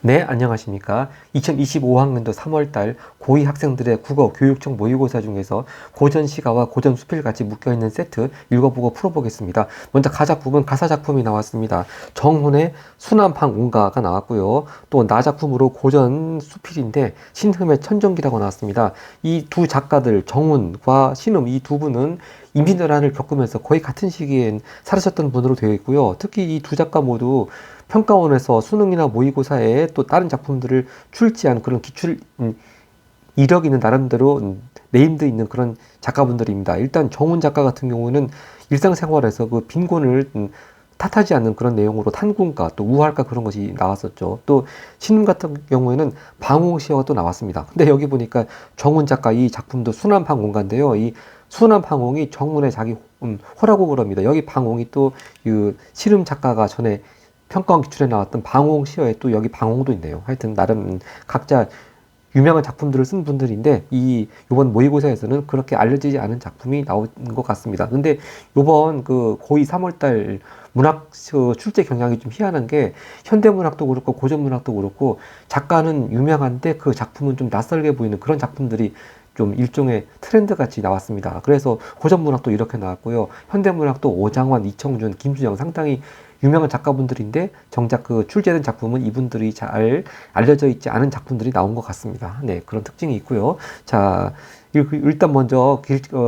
네, 안녕하십니까. 2025학년도 3월달 고2 학생들의 국어 교육청 모의고사 중에서 고전 시가와 고전 수필 같이 묶여있는 세트 읽어보고 풀어보겠습니다. 먼저 가작품은 가사작품이 나왔습니다. 정훈의 순환팡 온가가 나왔고요. 또 나작품으로 고전 수필인데 신흠의 천정기라고 나왔습니다. 이 두 작가들 정훈과 신흠 이 두 분은 임진왜란을 겪으면서 거의 같은 시기에 살아셨던 분으로 되어 있고요. 특히 이 두 작가 모두 평가원에서 수능이나 모의고사에 또 다른 작품들을 출제한 그런 기출 이력 있는 나름대로 네임드 있는 그런 작가분들입니다. 일단 정훈 작가 같은 경우는 일상생활에서 그 빈곤을 탓하지 않는 그런 내용으로 탄군가 또 우할가 그런 것이 나왔었죠. 또 신음 같은 경우에는 방홍시어가 또 나왔습니다. 근데 여기 보니까 정훈 작가 이 작품도 순환방홍가인데요. 이 순환방홍이 정훈의 자기 호라고 그럽니다. 여기 방홍이 또 그 신음 작가가 전에 평가원 기출에 나왔던 방홍 시어에 또 여기 방홍도 있네요. 하여튼 나름 각자 유명한 작품들을 쓴 분들인데 이번 모의고사에서는 그렇게 알려지지 않은 작품이 나온 것 같습니다. 근데 요번 그 고2 3월달 문학 출제 경향이 좀 희한한 게 현대문학도 그렇고 고전문학도 그렇고 작가는 유명한데 그 작품은 좀 낯설게 보이는 그런 작품들이 좀 일종의 트렌드 같이 나왔습니다. 그래서 고전문학도 이렇게 나왔고요. 현대문학도 오장환, 이청준, 김수영 상당히 유명한 작가분들인데 정작 그 출제된 작품은 이분들이 잘 알려져 있지 않은 작품들이 나온 것 같습니다. 네, 그런 특징이 있고요. 자, 일단 먼저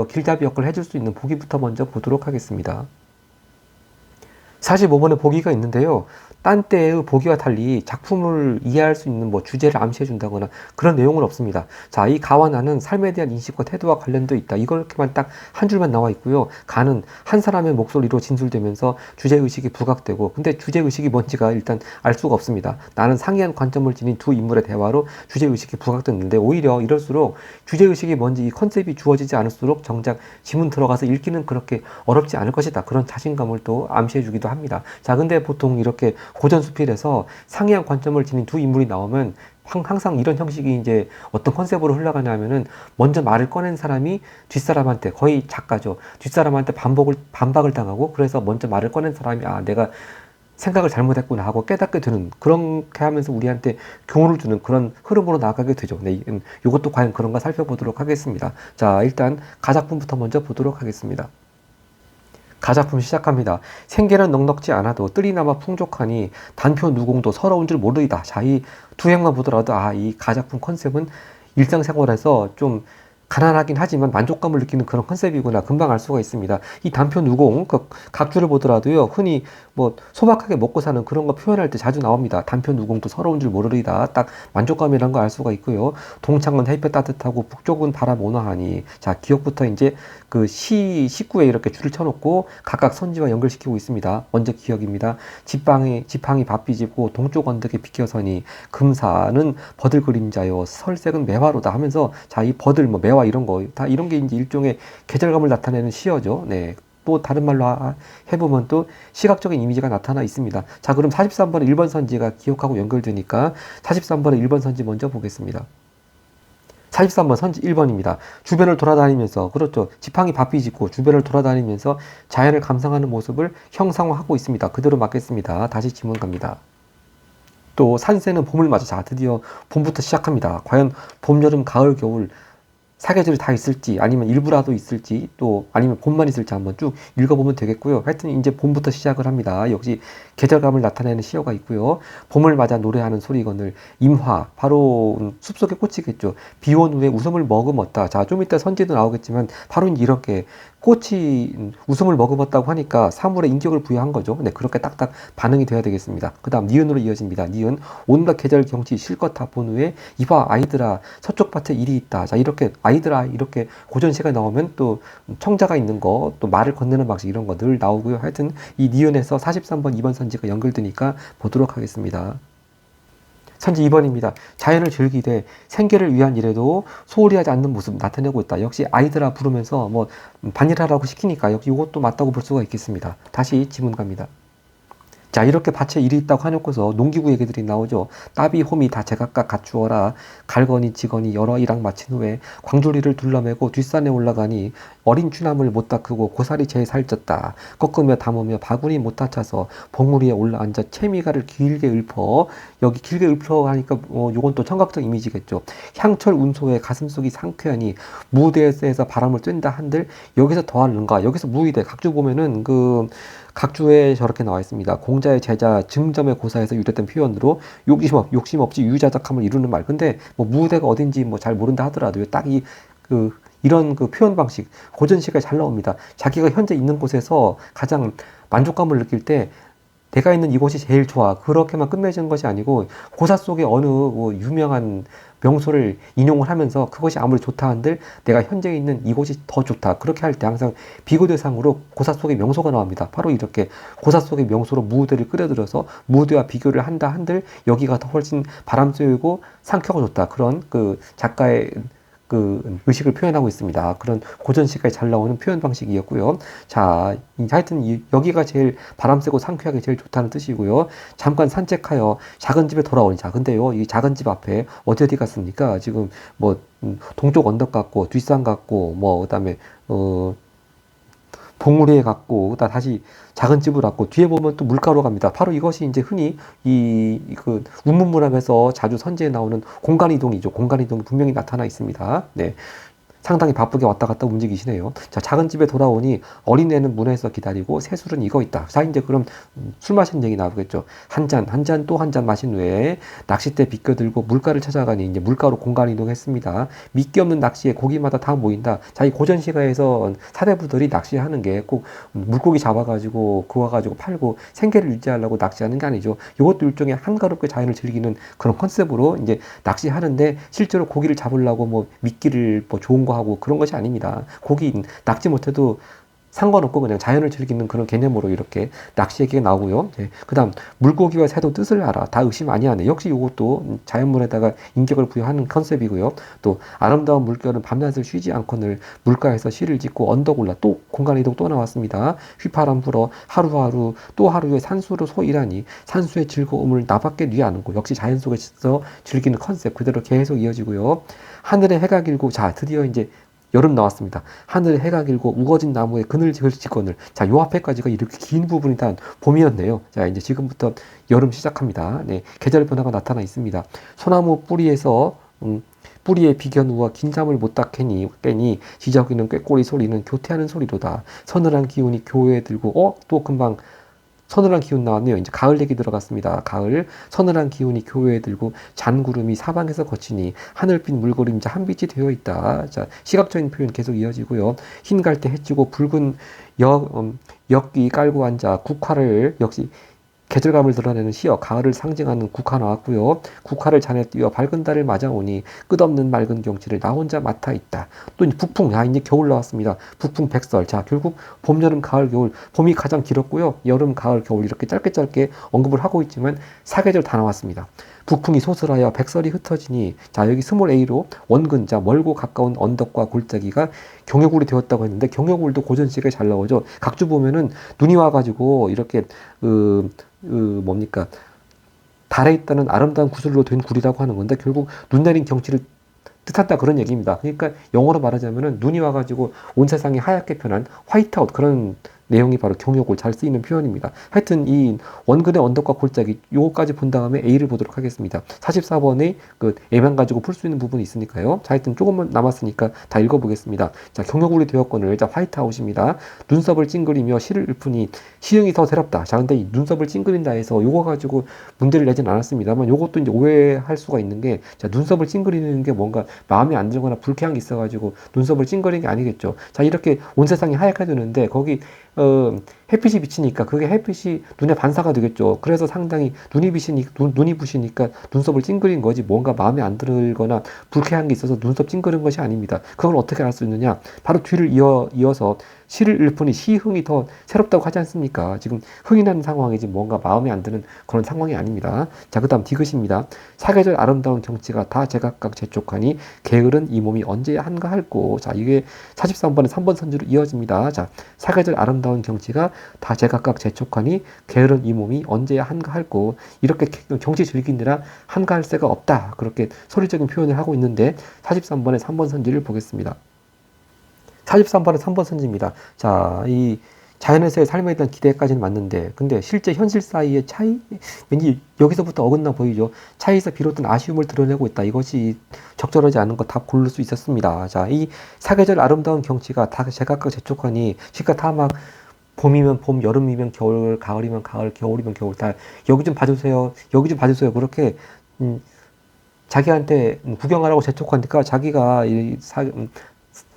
길잡이 역할을 해줄 수 있는 보기부터 먼저 보도록 하겠습니다. 45번의 보기가 있는데요. 딴 때의 보기와 달리 작품을 이해할 수 있는 뭐 주제를 암시해 준다거나 그런 내용은 없습니다. 자, 이 가와 나는 삶에 대한 인식과 태도와 관련도 있다. 이렇게만 딱 한 줄만 나와 있고요. 가는 한 사람의 목소리로 진술되면서 주제의식이 부각되고, 근데 주제의식이 뭔지가 일단 알 수가 없습니다. 나는 상이한 관점을 지닌 두 인물의 대화로 주제의식이 부각됐는데, 오히려 이럴수록 주제의식이 뭔지 이 컨셉이 주어지지 않을수록 정작 지문 들어가서 읽기는 그렇게 어렵지 않을 것이다. 그런 자신감을 또 암시해 주기도 합니다. 자, 근데 보통 이렇게 고전 수필에서 상이한 관점을 지닌 두 인물이 나오면 항상 이런 형식이 이제 어떤 컨셉으로 흘러가냐면은 먼저 말을 꺼낸 사람이 뒷사람한테, 거의 작가죠. 뒷사람한테 반박을 당하고, 그래서 먼저 말을 꺼낸 사람이 내가 생각을 잘못했구나 하고 깨닫게 되는, 그렇게 하면서 우리한테 교훈을 주는 그런 흐름으로 나아가게 되죠. 네, 이것도 과연 그런가 살펴보도록 하겠습니다. 자, 일단 가작품부터 먼저 보도록 하겠습니다. 가작품 시작합니다. 생계는 넉넉지 않아도 뜰이나마 풍족하니 단표 누공도 서러운 줄 모르이다. 자, 이 두 행만 보더라도 이 가작품 컨셉은 일상생활에서 좀 가난하긴 하지만 만족감을 느끼는 그런 컨셉이구나 금방 알 수가 있습니다. 이 단표 누공 그 각주를 보더라도요, 흔히 뭐 소박하게 먹고 사는 그런 거 표현할 때 자주 나옵니다. 단표 누공도 서러운 줄 모르리다. 딱 만족감이라는 거 알 수가 있고요. 동창은 햇볕 따뜻하고 북쪽은 바람 온화하니. 자, 기억부터 이제 그 식구에 이렇게 줄을 쳐놓고 각각 선지와 연결시키고 있습니다. 먼저 기억입니다. 지팡이 밥비집고 동쪽 언덕에 비켜서니 금사는 버들 그림자요 설색은 매화로다 하면서, 자, 이 버들 뭐 매화 이런 거 다 이런 게 이제 일종의 계절감을 나타내는 시어죠. 네. 또 다른 말로 해보면 또 시각적인 이미지가 나타나 있습니다. 자, 그럼 43번의 1번 선지가 기억하고 연결되니까 43번의 1번 선지 먼저 보겠습니다. 43번 선지 1번입니다. 주변을 돌아다니면서, 그렇죠. 지팡이 바삐 짚고 주변을 돌아다니면서 자연을 감상하는 모습을 형상화하고 있습니다. 그대로 맞겠습니다. 다시 질문 갑니다. 또 산새는 봄을 맞아. 자, 드디어 봄부터 시작합니다. 과연 봄, 여름, 가을, 겨울 사계절이 다 있을지, 아니면 일부라도 있을지, 또 아니면 봄만 있을지 한번 쭉 읽어보면 되겠고요. 하여튼 이제 봄부터 시작을 합니다. 역시 계절감을 나타내는 시어가 있고요. 봄을 맞아 노래하는 소리건을 임화, 바로 숲속의 꽃이겠죠. 비온 후에 웃음을 머금었다. 자, 좀 이따 선지도 나오겠지만 바로 이렇게 꽃이 웃음을 머금었다고 하니까 사물에 인격을 부여한 거죠. 네, 그렇게 딱딱 반응이 돼야 되겠습니다. 그 다음 니은으로 이어집니다. 니은, 온갖 계절 경치 실컷 다 본 후에 이봐 아이들아 서쪽 밭에 일이 있다. 자, 이렇게 아이들아 이렇게 고전시가 나오면 또 청자가 있는 거, 또 말을 건네는 방식 이런 거 늘 나오고요. 하여튼 이 니은에서 43번 2번 선지가 연결되니까 보도록 하겠습니다. 선지 2번입니다. 자연을 즐기되 생계를 위한 일에도 소홀히 하지 않는 모습 나타내고 있다. 역시 아이들아 부르면서 뭐 반일하라고 시키니까 역시 이것도 맞다고 볼 수가 있겠습니다. 다시 지문 갑니다. 자, 이렇게 밭에 일이 있다고 하놓고서 농기구 얘기들이 나오죠. 따비, 호미 다 제각각 갖추어라. 갈거니 지거니 여러 일랑 마친 후에 광주리를 둘러매고 뒷산에 올라가니 어린 추나물 못 닦고 고사리 채에 살쪘다. 꺾으며 담으며 바구니 못 다쳐서 봉우리에 올라앉아 채미가를 길게 읊어. 여기 길게 읊어 하니까 요건 또 청각적 이미지겠죠. 향철 운소에 가슴속이 상쾌하니 무대에서 바람을 쐰다 한들 여기서 더하는가. 여기서 무의대 각주 보면은 그 각주에 저렇게 나와 있습니다. 공자의 제자 증점의 고사에서 유래된 표현으로 욕심 없이 유자작함을 이루는 말. 근데 뭐 무대가 어딘지 뭐 잘 모른다 하더라도요. 딱 이런 그 표현 방식 고전시가 잘 나옵니다. 자기가 현재 있는 곳에서 가장 만족감을 느낄 때 내가 있는 이곳이 제일 좋아. 그렇게만 끝내주는 것이 아니고 고사 속에 어느 뭐 유명한 명소를 인용을 하면서 그것이 아무리 좋다 한들 내가 현재 있는 이곳이 더 좋다. 그렇게 할 때 항상 비교대상으로 고사 속의 명소가 나옵니다. 바로 이렇게 고사 속의 명소로 무대를 끌어들여서 무대와 비교를 한다 한들 여기가 더 훨씬 바람 쐬고 상쾌하고 좋다. 그런 그 작가의 그 의식을 표현하고 있습니다. 그런 고전 시가에 잘 나오는 표현 방식이었고요. 자, 하여튼 여기가 제일 바람 쐬고 상쾌하게 제일 좋다는 뜻이고요. 잠깐 산책하여 작은 집에 돌아오니. 자, 근데요, 이 작은 집 앞에 어디 갔습니까? 지금 뭐 동쪽 언덕 같고 뒷산 같고 뭐 그다음에 봉우리에 갔고 다시 작은 집을 왔고 뒤에 보면 또 물가로 갑니다. 바로 이것이 이제 흔히 그 운문문학에서 자주 선지에 나오는 공간 이동이죠. 공간 이동이 분명히 나타나 있습니다. 네. 상당히 바쁘게 왔다 갔다 움직이시네요. 자, 작은 집에 돌아오니 어린애는 문에서 기다리고 새술은 익어 있다. 자, 이제 그럼 술 마시는 얘기 나오겠죠. 한 잔, 또 한 잔 마신 후에 낚싯대 비껴들고 물가를 찾아가니 이제 물가로 공간 이동했습니다. 미끼 없는 낚시에 고기마다 다 모인다. 자, 이 고전 시가에서 사대부들이 낚시하는 게 꼭 물고기 잡아가지고 그거 가지고 팔고 생계를 유지하려고 낚시하는 게 아니죠. 이것도 일종의 한가롭게 자연을 즐기는 그런 컨셉으로 이제 낚시하는데 실제로 고기를 잡으려고 뭐 미끼를 뭐 좋은 거 하고 그런 것이 아닙니다. 고기 낚지 못해도 상관없고 그냥 자연을 즐기는 그런 개념으로 이렇게 낚시 얘기가 나오고요. 네. 그 다음 물고기와 새도 뜻을 알아. 다 의심 아니하네. 역시 이것도 자연물에다가 인격을 부여하는 컨셉이고요. 또 아름다운 물결은 밤낮을 쉬지 않거늘 물가에서 시를 짓고 언덕 올라 또 공간 이동 또 나왔습니다. 휘파람 불어 하루하루 또 하루에 산수로 소이라니 산수의 즐거움을 나밖에 뉘 아는고. 역시 자연 속에서 즐기는 컨셉 그대로 계속 이어지고요. 하늘에 해가 길고 자 드디어 이제 여름 나왔습니다. 하늘에 해가 길고 우거진 나무에 그늘지거늘. 자, 요 앞에까지가 이렇게 긴 부분이 다 봄이었네요. 자, 이제 지금부터 여름 시작합니다. 네, 계절 변화가 나타나 있습니다. 소나무 뿌리에서 뿌리에 비견우와 긴잠을 못 깨니 지저귀는 꾀꼬리 소리는 교태하는 소리로다. 서늘한 기운이 교회에 들고 또 금방 서늘한 기운 나왔네요. 이제 가을 얘기 들어갔습니다. 가을 서늘한 기운이 교회에 들고 잔구름이 사방에서 거치니 하늘빛 물그림자 한빛이 되어 있다. 자, 시각적인 표현 계속 이어지고요. 흰 갈대 해치고 붉은 역기 깔고 앉아 국화를 역시 계절감을 드러내는 시어 가을을 상징하는 국화 나왔고요. 국화를 잔에 띄워 밝은 달을 맞아오니 끝없는 맑은 경치를 나 혼자 맡아 있다. 또 북풍, 이제 겨울 나왔습니다. 북풍 백설. 자, 결국 봄, 여름, 가을, 겨울. 봄이 가장 길었고요. 여름, 가을, 겨울 이렇게 짧게 언급을 하고 있지만 사계절 다 나왔습니다. 북풍이 소설하여 백설이 흩어지니 자 여기 스몰 A로 원근 자 멀고 가까운 언덕과 골짜기가 경여굴이 되었다고 했는데 경여굴도 고전시가에 잘 나오죠. 각주 보면은 눈이 와가지고 이렇게 뭡니까 달에 있다는 아름다운 구슬로 된 굴이라고 하는 건데 결국 눈 내린 경치를 뜻한다 그런 얘기입니다. 그러니까 영어로 말하자면은 눈이 와가지고 온 세상이 하얗게 변한 화이트아웃 그런 내용이 바로 경욕을 잘 쓰이는 표현입니다. 하여튼 이 원근의 언덕과 골짜기 요거까지 본 다음에 A를 보도록 하겠습니다. 44번의 그 A만 가지고 풀 수 있는 부분이 있으니까요. 자, 하여튼 조금만 남았으니까 다 읽어보겠습니다. 자, 경욕울이 되었거늘 자 화이트아웃입니다. 눈썹을 찡그리며 시를 읊으니 시흥이 더 새롭다. 자, 근데 이 눈썹을 찡그린다 해서 요거 가지고 문제를 내진 않았습니다만 요것도 이제 오해할 수가 있는 게 자, 눈썹을 찡그리는 게 뭔가 마음에 안 들거나 불쾌한 게 있어가지고 눈썹을 찡그리는 게 아니겠죠. 자, 이렇게 온 세상이 하얗게 되는데 거기 햇빛이 비치니까 그게 햇빛이 눈에 반사가 되겠죠. 그래서 상당히 눈이 부시니까 눈썹을 찡그린 거지 뭔가 마음에 안 들거나 불쾌한 게 있어서 눈썹 찡그린 것이 아닙니다. 그걸 어떻게 알 수 있느냐? 바로 뒤를 이어서 시를 읊으니 시흥이 더 새롭다고 하지 않습니까? 지금 흥이 나는 상황이지 뭔가 마음에 안 드는 그런 상황이 아닙니다. 자, 그 다음 디귿입니다. 사계절 아름다운 경치가 다 제각각 재촉하니 게으른 이 몸이 언제 한가 할꼬. 자, 이게 43번에 3번 선지로 이어집니다. 자, 사계절 아름다운 경치가 다 제각각 재촉하니 게으른 이 몸이 언제야 한가할꼬. 이렇게 경치 즐기느라 한가할 새가 없다. 그렇게 소리적인 표현을 하고 있는데 43번의 3번 선지를 보겠습니다. 43번의 3번 선지입니다. 자, 이 자연에서의 삶에 대한 기대까지는 맞는데 근데 실제 현실 사이의 차이? 왠지 여기서부터 어긋나 보이죠. 차이에서 비롯된 아쉬움을 드러내고 있다. 이것이 적절하지 않은 거 답 고를 수 있었습니다. 자, 이 사계절 아름다운 경치가 다 제각각 재촉하니 시가 다 막 봄이면 봄, 여름이면 겨울, 가을이면 가을, 겨울이면 겨울 다 여기 좀 봐주세요. 여기 좀 봐주세요. 그렇게 자기한테 구경하라고 재촉하니까 자기가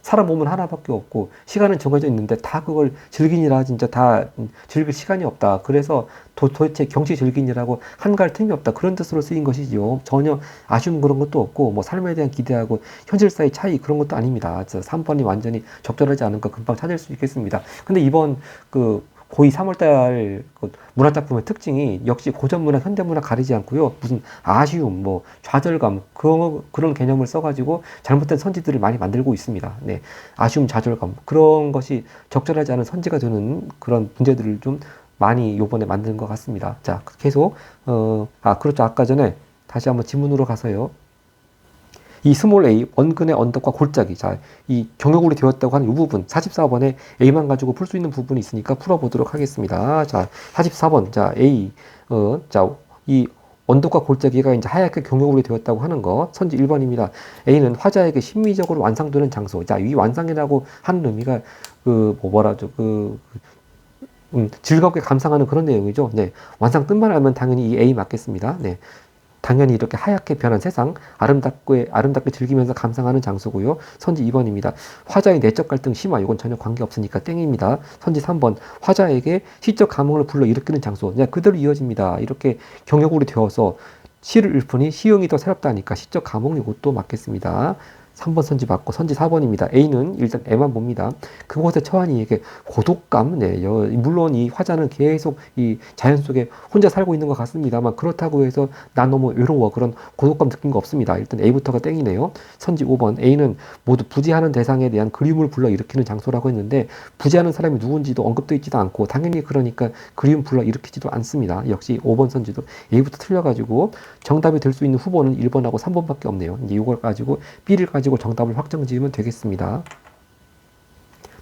사람 몸은 하나밖에 없고 시간은 정해져 있는데 다 그걸 즐기느라 진짜 다 즐길 시간이 없다. 그래서 도대체 경치 즐기느라고 한가할 틈이 없다. 그런 뜻으로 쓰인 것이지요. 전혀 아쉬움 그런 것도 없고 뭐 삶에 대한 기대하고 현실 사이 차이 그런 것도 아닙니다. 3번이 완전히 적절하지 않은 거 금방 찾을 수 있겠습니다. 근데 이번 그 고2 3월달 그 문화작품의 특징이 역시 고전문화, 현대문화 가리지 않고요. 무슨 아쉬움, 뭐 좌절감 그런 개념을 써가지고 잘못된 선지들을 많이 만들고 있습니다. 네, 아쉬움, 좌절감 그런 것이 적절하지 않은 선지가 되는 그런 문제들을 좀 많이 요번에 만든 것 같습니다. 자, 계속 그렇죠. 아까 전에 다시 한번 지문으로 가서요. 이 스몰 a, 원근의 언덕과 골짜기. 자, 이 경역으로 되었다고 하는 이 부분, 44번에 a만 가지고 풀 수 있는 부분이 있으니까 풀어보도록 하겠습니다. 자, 44번. 자, a. 이 언덕과 골짜기가 이제 하얗게 경역으로 되었다고 하는 거. 선지 1번입니다. a는 화자에게 심미적으로 완상되는 장소. 자, 이 완상이라고 하는 의미가, 즐겁게 감상하는 그런 내용이죠. 네. 완상 뜻만 알면 당연히 이 a 맞겠습니다. 네. 당연히 이렇게 하얗게 변한 세상, 아름답게 즐기면서 감상하는 장소고요. 선지 2번입니다. 화자의 내적 갈등 심화, 이건 전혀 관계없으니까 땡입니다. 선지 3번, 화자에게 시적 감흥을 불러일으키는 장소. 그냥 그대로 이어집니다. 이렇게 경역으로 되어서 시를 읊으니 시흥이 더 새롭다니까 시적 감흥 이것도 맞겠습니다. 3번 선지 맞고 선지 4번입니다. A는 일단 애만 봅니다. 그곳에 처한 이에게 고독감, 물론 이 화자는 계속 이 자연 속에 혼자 살고 있는 것 같습니다만 그렇다고 해서 난 너무 외로워 그런 고독감 느낀 거 없습니다. 일단 A부터가 땡이네요. 선지 5번 A는 모두 부지하는 대상에 대한 그리움을 불러일으키는 장소라고 했는데 부지하는 사람이 누군지도 언급되어 있지도 않고 당연히 그러니까 그리움 불러일으키지도 않습니다. 역시 5번 선지도 A부터 틀려가지고 정답이 될 수 있는 후보는 1번하고 3번밖에 없네요. 이제 이걸 가지고 B를 가지고 정답을 확정 지으면 되겠습니다.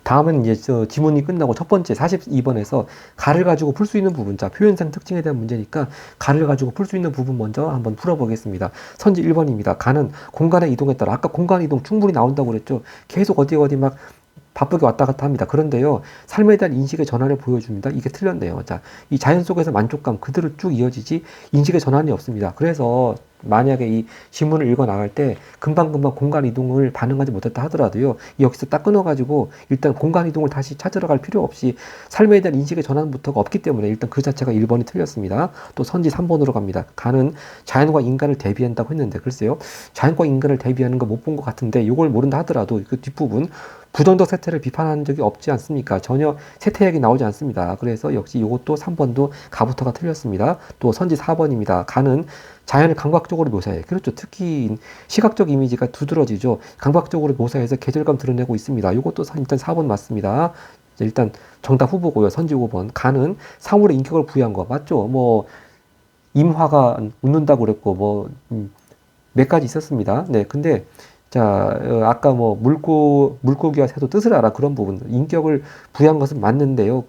다음은 이제 지문이 끝나고 첫 번째 42번에서 가를 가지고 풀 수 있는 부분, 자 표현상 특징에 대한 문제니까 가를 가지고 풀 수 있는 부분 먼저 한번 풀어보겠습니다. 선지 1번입니다. 가는 공간의 이동에 따라 아까 공간 이동 충분히 나온다고 그랬죠. 계속 어디 막 바쁘게 왔다 갔다 합니다. 그런데요, 삶에 대한 인식의 전환을 보여줍니다. 이게 틀렸네요. 자, 이 자연 속에서 만족감 그대로 쭉 이어지지 인식의 전환이 없습니다. 그래서 만약에 이 지문을 읽어 나갈 때 금방금방 공간 이동을 반응하지 못했다 하더라도요, 여기서 딱 끊어가지고 일단 공간 이동을 다시 찾으러 갈 필요 없이 삶에 대한 인식의 전환부터가 없기 때문에 일단 그 자체가 1번이 틀렸습니다. 또 선지 3번으로 갑니다. 가는 자연과 인간을 대비한다고 했는데 글쎄요, 자연과 인간을 대비하는 거 못 본 것 같은데 이걸 모른다 하더라도 그 뒷부분 부정적 세태를 비판한 적이 없지 않습니까? 전혀 세태 얘기 나오지 않습니다. 그래서 역시 이것도 3번도 가부터가 틀렸습니다. 또 선지 4번입니다. 가는 자연을 감각적으로 묘사해. 그렇죠. 특히 시각적 이미지가 두드러지죠. 감각적으로 묘사해서 계절감 드러내고 있습니다. 이것도 일단 4번 맞습니다. 일단 정답 후보고요. 선지 5번. 가는 사물의 인격을 부여한 거 맞죠? 뭐 임화가 웃는다고 그랬고 몇 가지 있었습니다. 네, 근데 자, 아까 뭐 물고기와 새도 뜻을 알아 그런 부분 인격을 부여한 것은 맞는데요.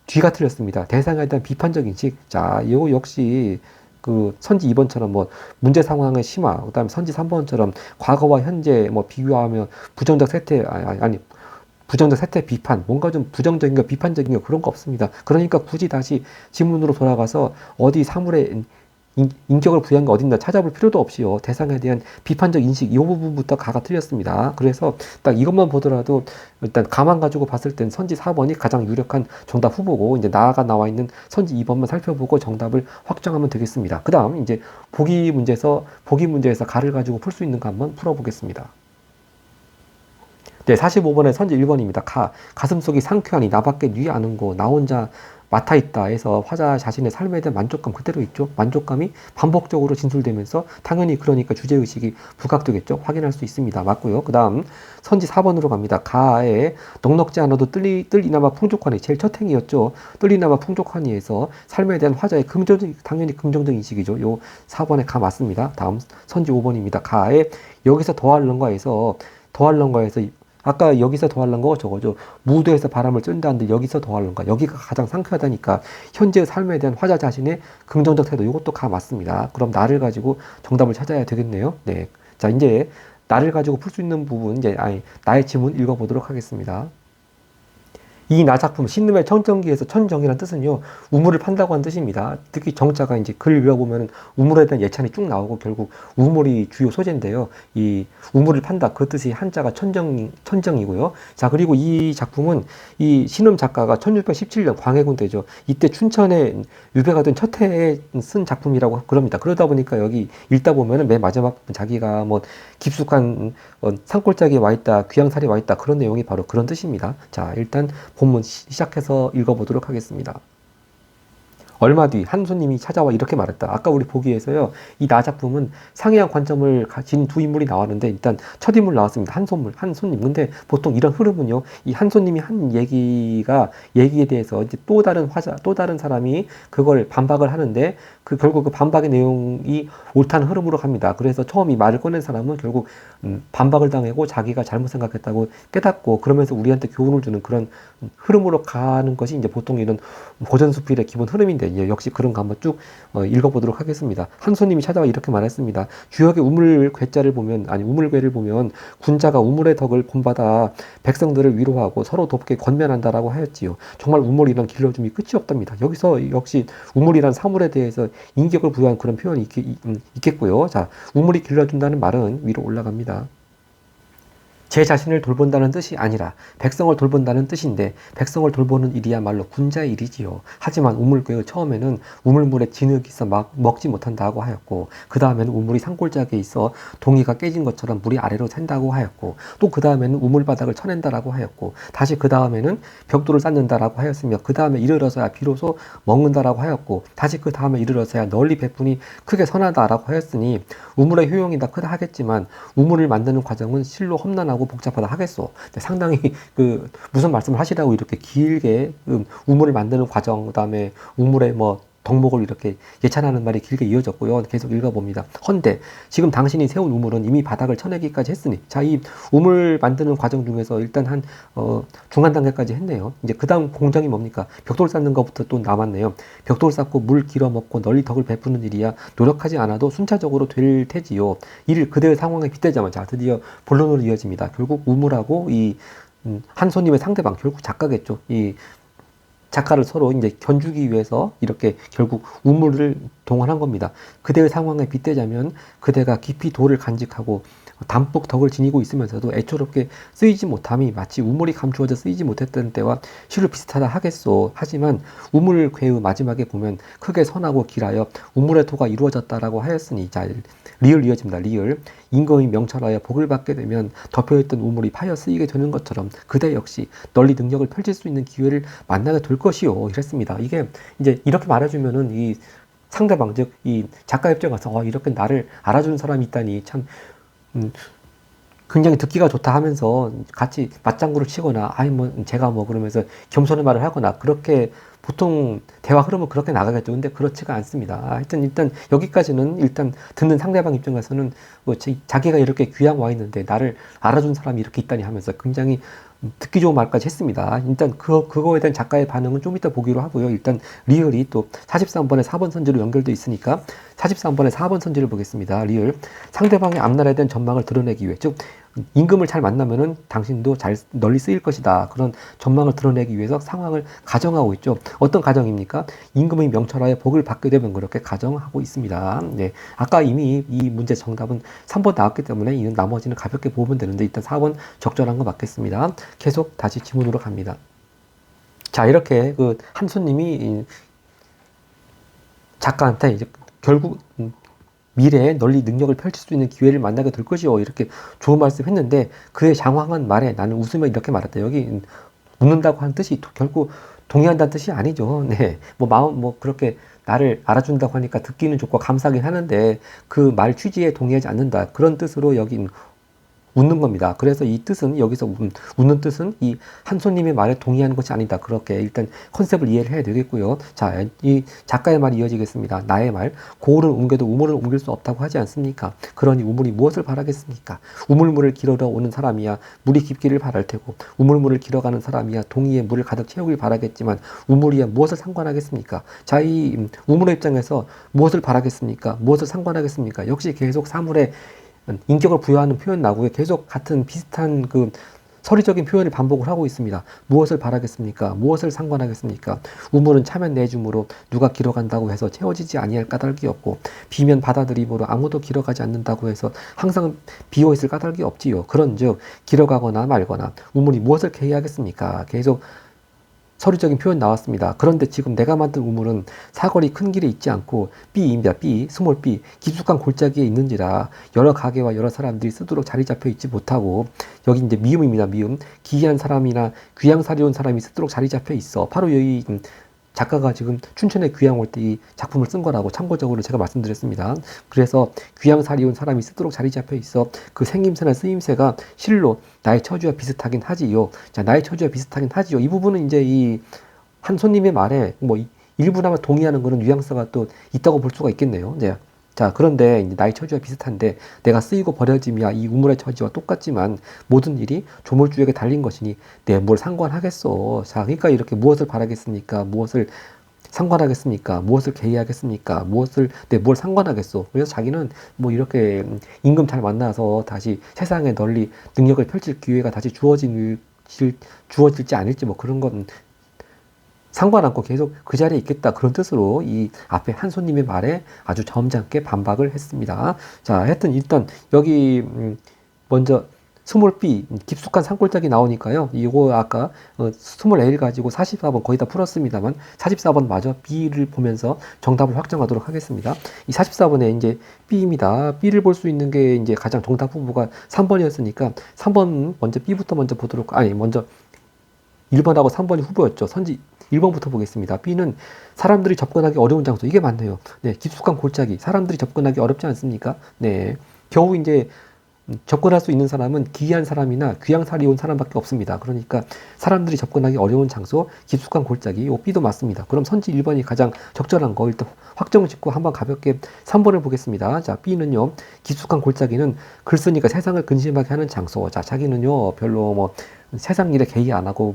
뒤가 틀렸습니다. 대상에 대한 비판적 인식. 자, 이거 역시 그 선지 2번처럼 뭐 문제 상황의 심화, 그다음에 선지 3번처럼 과거와 현재 뭐 비교하면 부정적 세태 부정적 세태 비판, 뭔가 좀 부정적인 거 비판적인 거 그런 거 없습니다. 그러니까 굳이 다시 지문으로 돌아가서 어디 사물에 인격을 부여한 게 어딘가 찾아볼 필요도 없이요. 대상에 대한 비판적 인식, 이 부분부터 가가 틀렸습니다. 그래서 딱 이것만 보더라도 일단 가만 가지고 봤을 땐 선지 4번이 가장 유력한 정답 후보고 이제 나아가 나와 있는 선지 2번만 살펴보고 정답을 확정하면 되겠습니다. 그 다음 이제 보기 문제에서 가를 가지고 풀 수 있는 거 한번 풀어보겠습니다. 네, 45번에 선지 1번입니다. 가슴속이 상쾌하니 나밖에 뉘 아는 거, 나 혼자 맡아 있다 해서 화자 자신의 삶에 대한 만족감 그대로 있죠. 만족감이 반복적으로 진술되면서 당연히 그러니까 주제의식이 부각되겠죠. 확인할 수 있습니다. 맞고요. 그 다음 선지 4번으로 갑니다. 가에 넉넉지 않아도 뜰이나마 풍족하니 제일 첫 행이었죠. 뜰이나마 풍족하니에서 삶에 대한 화자의 당연히 긍정적 인식이죠. 요 4번에 가 맞습니다. 다음 선지 5번입니다. 가에 여기서 더할런가에서 아까 여기서 더할런 거 저거죠. 무도에서 바람을 쐰다는데 여기서 더할런가. 여기가 가장 상쾌하다니까 현재의 삶에 대한 화자 자신의 긍정적 태도. 이것도 가 맞습니다. 그럼 나를 가지고 정답을 찾아야 되겠네요. 네. 자, 이제 나를 가지고 풀 수 있는 부분, 나의 지문 읽어보도록 하겠습니다. 이 나 작품 신음의 청정기에서 천정이라는 뜻은요 우물을 판다고 하는 뜻입니다. 특히 정자가 이제 글 읽어보면 우물에 대한 예찬이 쭉 나오고 결국 우물이 주요 소재인데요. 이 우물을 판다 그 뜻이 한자가 천정이고요. 자 그리고 이 작품은 이 신음 작가가 1617년 광해군 때죠. 이때 춘천에 유배가 된 첫 해에 쓴 작품이라고 그럽니다. 그러다 보니까 여기 읽다 보면은 맨 마지막 자기가 뭐 깊숙한 산골짜기에 와 있다, 귀양살이 와 있다 그런 내용이 바로 그런 뜻입니다. 자 일단 본문 시작해서 읽어보도록 하겠습니다. 얼마 뒤 한 손님이 찾아와 이렇게 말했다. 아까 우리 보기에서요. 이 나 작품은 상이한 관점을 가진 두 인물이 나왔는데 일단 첫 인물 나왔습니다. 한 손님. 근데 보통 이런 흐름은요. 이 한 손님이 한 얘기에 대해서 이제 또 다른 화자, 또 다른 사람이 그걸 반박을 하는데 결국 그 반박의 내용이 옳다는 흐름으로 갑니다. 그래서 처음 이 말을 꺼낸 사람은 결국 반박을 당하고 자기가 잘못 생각했다고 깨닫고 그러면서 우리한테 교훈을 주는 그런 흐름으로 가는 것이 이제 보통 이런 고전수필의 기본 흐름인데 역시 그런 거 한번 쭉 읽어보도록 하겠습니다. 한 손님이 찾아와 이렇게 말했습니다. 주역의 우물괴를 보면 군자가 우물의 덕을 본받아 백성들을 위로하고 서로 돕게 권면한다라고 하였지요. 정말 우물이란 길러줌이 끝이 없답니다. 여기서 역시 우물이란 사물에 대해서 인격을 부여한 그런 표현이 있겠고요. 자, 우물이 길러준다는 말은 위로 올라갑니다. 제 자신을 돌본다는 뜻이 아니라 백성을 돌본다는 뜻인데 백성을 돌보는 일이야말로 군자의 일이지요. 하지만 우물괴의 처음에는 우물물에 진흙이 있어 막 먹지 못한다고 하였고 그 다음에는 우물이 산골짜기에 있어 동이가 깨진 것처럼 물이 아래로 샌다고 하였고 또 그 다음에는 우물바닥을 쳐낸다라고 하였고 다시 그 다음에는 벽돌을 쌓는다라고 하였으며 그 다음에 이르러서야 비로소 먹는다라고 하였고 다시 그 다음에 이르러서야 널리 베푸니 크게 선하다라고 하였으니 우물의 효용이 다 크다 하겠지만 우물을 만드는 과정은 실로 험난하고 복잡하다 하겠소. 상당히 무슨 말씀을 하시라고 이렇게 길게 우물을 만드는 과정, 그다음에 우물의 뭐 덕목을 이렇게 예찬하는 말이 길게 이어졌고요. 계속 읽어봅니다. 헌데 지금 당신이 세운 우물은 이미 바닥을 쳐내기까지 했으니 자, 이 우물 만드는 과정 중에서 일단 한 중간 단계까지 했네요. 이제 그 다음 공정이 뭡니까? 벽돌 쌓는 것부터 또 남았네요. 벽돌 쌓고 물 길어 먹고 널리 덕을 베푸는 일이야 노력하지 않아도 순차적으로 될 테지요. 이를 그대의 상황에 빗대자면 자 드디어 본론으로 이어집니다. 결국 우물하고 이 한 손님의 상대방 결국 작가겠죠. 이 작가를 서로 이제 견주기 위해서 이렇게 결국 우물을 동원한 겁니다. 그대의 상황에 빗대자면 그대가 깊이 도를 간직하고 담뿍 덕을 지니고 있으면서도 애초롭게 쓰이지 못함이 마치 우물이 감추어져 쓰이지 못했던 때와 실로 비슷하다 하겠소. 하지만 우물괴의 마지막에 보면 크게 선하고 길하여 우물의 도가 이루어졌다라고 하였으니 자 리을 이어집니다. 리을 임금이 명철하여 복을 받게 되면 덮여있던 우물이 파여 쓰이게 되는 것처럼 그대 역시 널리 능력을 펼칠 수 있는 기회를 만나게 될 것이요. 이랬습니다. 이게 이제 이렇게 말해주면은 이 상대방 즉 이 작가 입장에 가서 이렇게 나를 알아주는 사람이 있다니 참 굉장히 듣기가 좋다 하면서 같이 맞장구를 치거나 제가 그러면서 겸손한 말을 하거나 그렇게 보통 대화 흐름은 그렇게 나가겠죠. 근데 그렇지가 않습니다. 하여튼 일단 여기까지는 일단 듣는 상대방 입장에서는 자기가 이렇게 귀양 와 있는데 나를 알아준 사람이 이렇게 있다니 하면서 굉장히 듣기 좋은 말까지 했습니다. 일단 그거에 대한 작가의 반응은 좀 이따 보기로 하고요. 일단 리을이 또 43번에 4번 선지로 연결되어 있으니까 43번에 4번 선지를 보겠습니다. 리을 상대방의 앞날에 대한 전망을 드러내기 위해 즉 임금을 잘 만나면은 당신도 잘 널리 쓰일 것이다. 그런 전망을 드러내기 위해서 상황을 가정하고 있죠. 어떤 가정입니까? 임금의 명철하에 복을 받게 되면 그렇게 가정하고 있습니다. 네. 아까 이미 이 문제 정답은 3번 나왔기 때문에 이는 나머지는 가볍게 보면 되는데 일단 4번 적절한 거 맞겠습니다. 계속 다시 지문으로 갑니다. 자, 이렇게 한 손님이 작가한테 이제 결국 미래에 널리 능력을 펼칠 수 있는 기회를 만나게 될 것이요. 이렇게 좋은 말씀 했는데 그의 장황한 말에 나는 웃으며 이렇게 말했다. 여기 웃는다고 하는 뜻이 결국 동의한다는 뜻이 아니죠. 네. 뭐 마음 뭐 그렇게 나를 알아준다고 하니까 듣기는 좋고 감사하긴 하는데 그 말 취지에 동의하지 않는다. 그런 뜻으로 여긴 웃는 겁니다. 그래서 이 뜻은 여기서 웃는 뜻은 이 한손님의 말에 동의하는 것이 아니다. 그렇게 일단 컨셉을 이해를 해야 되겠고요. 자, 이 작가의 말이 이어지겠습니다. 나의 말. 고을은 옮겨도 우물을 옮길 수 없다고 하지 않습니까? 그러니 우물이 무엇을 바라겠습니까? 우물물을 길어러 오는 사람이야 물이 깊기를 바랄 테고 우물물을 길어가는 사람이야 동이에 물을 가득 채우길 바라겠지만 우물이야 무엇을 상관하겠습니까? 자, 이 우물의 입장에서 무엇을 바라겠습니까? 무엇을 상관하겠습니까? 역시 계속 사물에 인격을 부여하는 표현 나고요. 계속 같은 비슷한 그 서리적인 표현을 반복을 하고 있습니다. 무엇을 바라겠습니까? 무엇을 상관하겠습니까? 우물은 차면 내줌으로 누가 길어간다고 해서 채워지지 아니할 까닭이 없고 비면 받아들이므로 아무도 길어가지 않는다고 해서 항상 비어있을 까닭이 없지요. 그런즉 길어가거나 말거나 우물이 무엇을 개의하겠습니까? 계속 서류적인 표현 나왔습니다. 그런데 지금 내가 만든 우물은 사거리 큰 길에 있지 않고 B입니다. B, 스몰 B, 깊숙한 골짜기에 있는지라 여러 가게와 여러 사람들이 쓰도록 자리 잡혀 있지 못하고 여기 이제 미음입니다. 미음. 기이한 사람이나 귀양살이 온 사람이 쓰도록 자리 잡혀 있어. 바로 여기 작가가 지금 춘천에 귀양 올 때 이 작품을 쓴 거라고 참고적으로 제가 말씀드렸습니다. 그래서 귀양살이 온 사람이 쓰도록 자리 잡혀 있어. 그 생김새나 쓰임새가 실로 나의 처지와 비슷하긴 하지요. 자, 나의 처지와 비슷하긴 하지요. 이 부분은 이제 이 한 손님의 말에 뭐 일부나마 동의하는 거는 뉘앙스가 또 있다고 볼 수가 있겠네요. 이제 자, 그런데 이제 나의 처지와 비슷한데 내가 쓰이고 버려짐이야 이 우물의 처지와 똑같지만 모든 일이 조물주에게 달린 것이니 내 뭘 상관하겠어. 자, 그러니까 이렇게 무엇을 바라겠습니까? 무엇을 상관하겠습니까? 무엇을 개의하겠습니까? 무엇을 내 뭘 상관하겠어. 그래서 자기는 뭐 이렇게 임금 잘 만나서 다시 세상에 널리 능력을 펼칠 기회가 다시 주어질지 아닐지 뭐 그런 건 상관 않고 계속 그 자리에 있겠다 그런 뜻으로 이 앞에 한 손님의 말에 아주 점잖게 반박을 했습니다. 자, 하여튼 일단 여기 먼저 스몰 B 깊숙한 산골짜기 나오니까요. 이거 아까 스몰 A를 가지고 44번 거의 다 풀었습니다만 44번 마저 B를 보면서 정답을 확정하도록 하겠습니다. 이 44번에 이제 B입니다. B를 볼 수 있는 게 이제 가장 정답 후보가 3번이었으니까 3번 먼저 B부터 먼저 보도록 아니 먼저 1번하고 3번이 후보였죠. 선지 1번부터 보겠습니다. B는 사람들이 접근하기 어려운 장소. 이게 맞네요. 네, 깊숙한 골짜기. 사람들이 접근하기 어렵지 않습니까? 네. 겨우 이제 접근할 수 있는 사람은 기이한 사람이나 귀양살이 온 사람밖에 없습니다. 그러니까 사람들이 접근하기 어려운 장소, 깊숙한 골짜기. 요 B도 맞습니다. 그럼 선지 1번이 가장 적절한 거 일단 확정을 짓고 한번 가볍게 3번을 보겠습니다. 자, B는요. 깊숙한 골짜기는 글쓰니까 세상을 근심하게 하는 장소. 자, 자기는요. 별로 뭐 세상 일에 개의 안 하고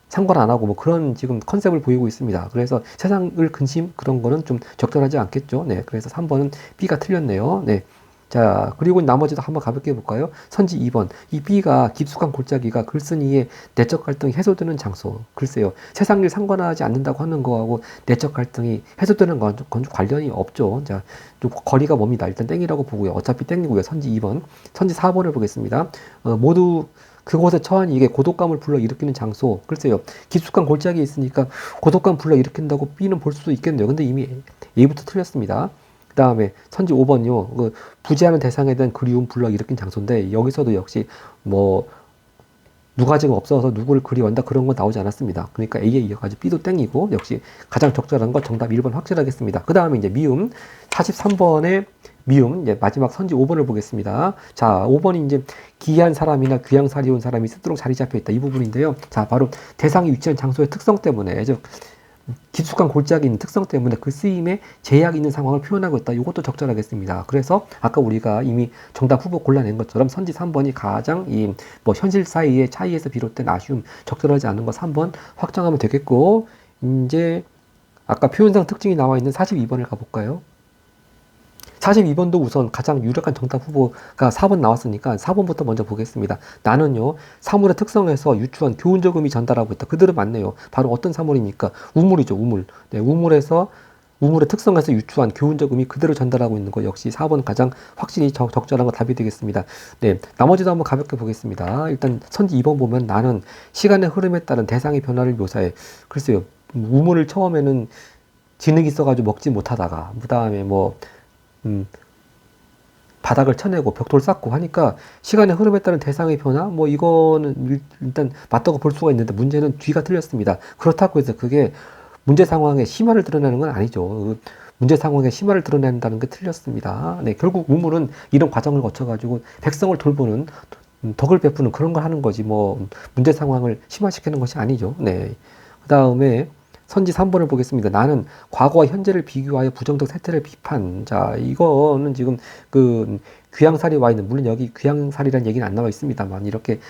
상관 안 하고 뭐 그런 지금 컨셉을 보이고 있습니다. 그래서 세상을 근심 그런 거는 좀 적절하지 않겠죠. 네. 그래서 3번은 B가 틀렸네요. 네. 자, 그리고 나머지도 한번 가볍게 해볼까요? 선지 2번. 이 B가 깊숙한 골짜기가 글쓴이의 내적 갈등이 해소되는 장소. 글쎄요. 세상 일 상관하지 않는다고 하는 거하고 내적 갈등이 해소되는 건 관련이 없죠. 자, 좀 거리가 멉니다. 일단 땡이라고 보고요. 어차피 땡이고요. 선지 2번. 선지 4번을 보겠습니다. 모두 그곳에 처한 이게 고독감을 불러일으키는 장소. 글쎄요. 깊숙한 골짜기에 있으니까 고독감 불러일으킨다고 B는 볼 수도 있겠네요. 근데 이미 A부터 틀렸습니다. 그 다음에 선지 5번요. 그 부재하는 대상에 대한 그리움 불러일으킨 장소인데 여기서도 역시 뭐 누가 지금 없어서 누구를 그리워한다 그런 건 나오지 않았습니다. 그러니까 A에 이어가지고 B도 땡이고 역시 가장 적절한 건 정답 1번 확실하겠습니다. 그 다음에 이제 미음 43번에 미음 이제 마지막 선지 5번을 보겠습니다. 자, 5번이 이제 기이한 사람이나 귀양살이 온 사람이 쓰도록 자리 잡혀 있다 이 부분인데요. 자, 바로 대상이 위치한 장소의 특성 때문에 즉 깊숙한 골짜기 있는 특성 때문에 그 쓰임에 제약이 있는 상황을 표현하고 있다. 이것도 적절하겠습니다. 그래서 아까 우리가 이미 정답 후보 골라낸 것처럼 선지 3번이 가장 이 뭐 현실 사이의 차이에서 비롯된 아쉬움 적절하지 않은 거 3번 확정하면 되겠고 이제 아까 표현상 특징이 나와 있는 42번을 가볼까요? 42번도 우선 가장 유력한 정답 후보가 4번 나왔으니까 4번부터 먼저 보겠습니다. 나는요, 사물의 특성에서 유추한 교훈적 의미 전달하고 있다. 그대로 맞네요. 바로 어떤 사물입니까? 우물이죠, 우물. 네, 우물의 특성에서 유추한 교훈적 의미 그대로 전달하고 있는 거 역시 4번 가장 확실히 적절한 거 답이 되겠습니다. 네, 나머지도 한번 가볍게 보겠습니다. 일단 선지 2번 보면 나는 시간의 흐름에 따른 대상의 변화를 묘사해. 글쎄요, 우물을 처음에는 진흙이 있어가지고 먹지 못하다가, 그 다음에 뭐, 바닥을 쳐내고 벽돌 쌓고 하니까 시간의 흐름에 따른 대상의 변화, 뭐 이거는 일단 맞다고 볼 수가 있는데 문제는 뒤가 틀렸습니다. 그렇다고 해서 그게 문제 상황의 심화를 드러내는 건 아니죠. 문제 상황의 심화를 드러낸다는 게 틀렸습니다. 네, 결국 우물은 이런 과정을 거쳐가지고 백성을 돌보는 덕을 베푸는 그런 걸 하는 거지 뭐 문제 상황을 심화시키는 것이 아니죠. 네. 그 다음에 선지 3번을 보겠습니다. 나는 과거와 현재를 비교하여 부정적 세태를 비판. 자, 이거는 지금 그 귀양살이 와 있는, 물론 여기 귀양살이라는 얘기는 안 나와 있습니다만, 이렇게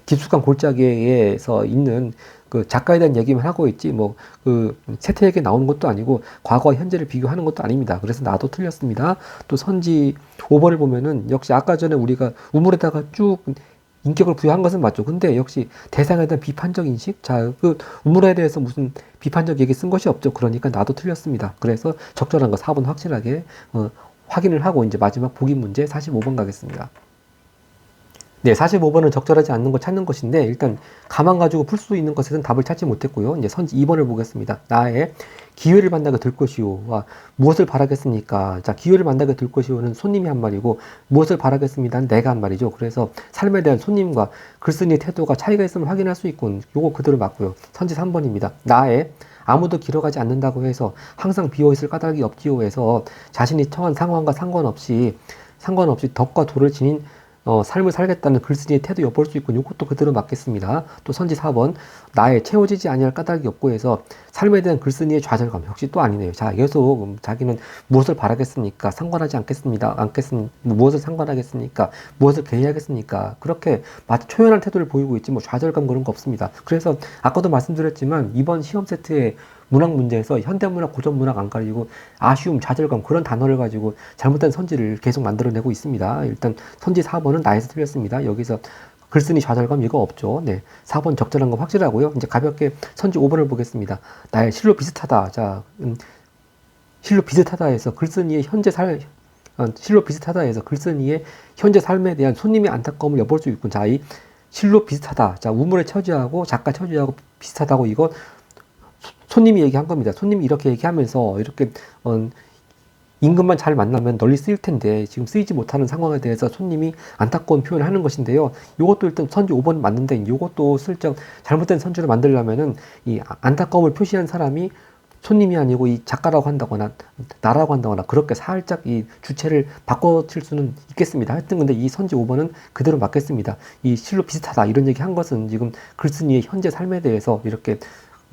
깊숙한 골짜기에서 있는 그 작가에 대한 얘기만 하고 있지, 뭐, 그 세태 얘기 나오는 것도 아니고, 과거와 현재를 비교하는 것도 아닙니다. 그래서 나도 틀렸습니다. 또 선지 5번을 보면은, 역시 아까 전에 우리가 우물에다가 쭉 인격을 부여한 것은 맞죠. 근데 역시 대상에 대한 비판적 인식? 자, 그 우물에 대해서 무슨 비판적 얘기 쓴 것이 없죠. 그러니까 나도 틀렸습니다. 그래서 적절한 거 4번 확실하게 확인을 하고 이제 마지막 보기 문제 45번 가겠습니다. 네, 45번은 적절하지 않는 거 찾는 것인데 일단 가만 가지고 풀 수 있는 것에는 답을 찾지 못했고요. 이제 선지 2번을 보겠습니다. 나의 기회를 만나게 될 것이오와 무엇을 바라겠습니까? 자, 기회를 만나게 될 것이오는 손님이 한 말이고 무엇을 바라겠습니다는 내가 한 말이죠. 그래서 삶에 대한 손님과 글쓴이의 태도가 차이가 있음을 확인할 수 있군. 요거 그대로 맞고요. 선지 3번입니다. 나의 아무도 길어가지 않는다고 해서 항상 비어있을 까닭이 없지요 해서 자신이 처한 상황과 상관없이 덕과 도를 지닌 삶을 살겠다는 글쓴이의 태도 엿볼 수 있고 이것도 그대로 맞겠습니다. 또 선지 4번 나의 채워지지 아니할 까닭이 없고 해서 삶에 대한 글쓴이의 좌절감 역시 또 아니네요. 자, 계속 자기는 무엇을 바라겠습니까? 상관하지 않겠습니다. 무엇을 상관하겠습니까? 무엇을 개의하겠습니까? 그렇게 마치 초연한 태도를 보이고 있지 뭐 좌절감 그런 거 없습니다. 그래서 아까도 말씀드렸지만 이번 시험 세트에 문학 문제에서 현대문학, 고전문학 안 가리고 아쉬움, 좌절감 그런 단어를 가지고 잘못된 선지를 계속 만들어내고 있습니다. 일단 선지 4번은 나에서 틀렸습니다. 여기서 글쓴이 좌절감 이거 없죠. 네, 4번 적절한 거 확실하고요. 이제 가볍게 선지 5번을 보겠습니다. 나의 실로 비슷하다. 자, 실로 비슷하다 해서 글쓴이의 실로 비슷하다 해서 글쓴이의 현재 삶에 대한 손님의 안타까움을 엿볼 수 있군. 자, 이 실로 비슷하다. 자, 우물의 처지하고 작가 처지하고 비슷하다고 이거 손님이 얘기한 겁니다. 손님이 이렇게 얘기하면서 이렇게 임금만 잘 만나면 널리 쓰일 텐데 지금 쓰이지 못하는 상황에 대해서 손님이 안타까운 표현을 하는 것인데요. 이것도 일단 선지 5번 맞는데 이것도 슬쩍 잘못된 선지를 만들려면은 이 안타까움을 표시한 사람이 손님이 아니고 이 작가라고 한다거나 나라고 한다거나 그렇게 살짝 이 주체를 바꿔칠 수는 있겠습니다. 하여튼 근데 이 선지 5번은 그대로 맞겠습니다. 이 실로 비슷하다 이런 얘기 한 것은 지금 글쓴이의 현재 삶에 대해서 이렇게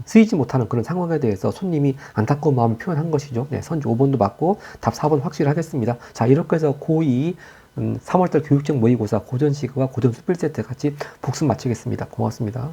쓰이지 못하는 그런 상황에 대해서 손님이 안타까운 마음을 표현한 것이죠. 네, 선지 5번도 맞고 답 4번 확실하겠습니다. 자, 이렇게 해서 고2 3월달 교육청 모의고사 고전시그와 고전수필 세트 같이 복습 마치겠습니다. 고맙습니다.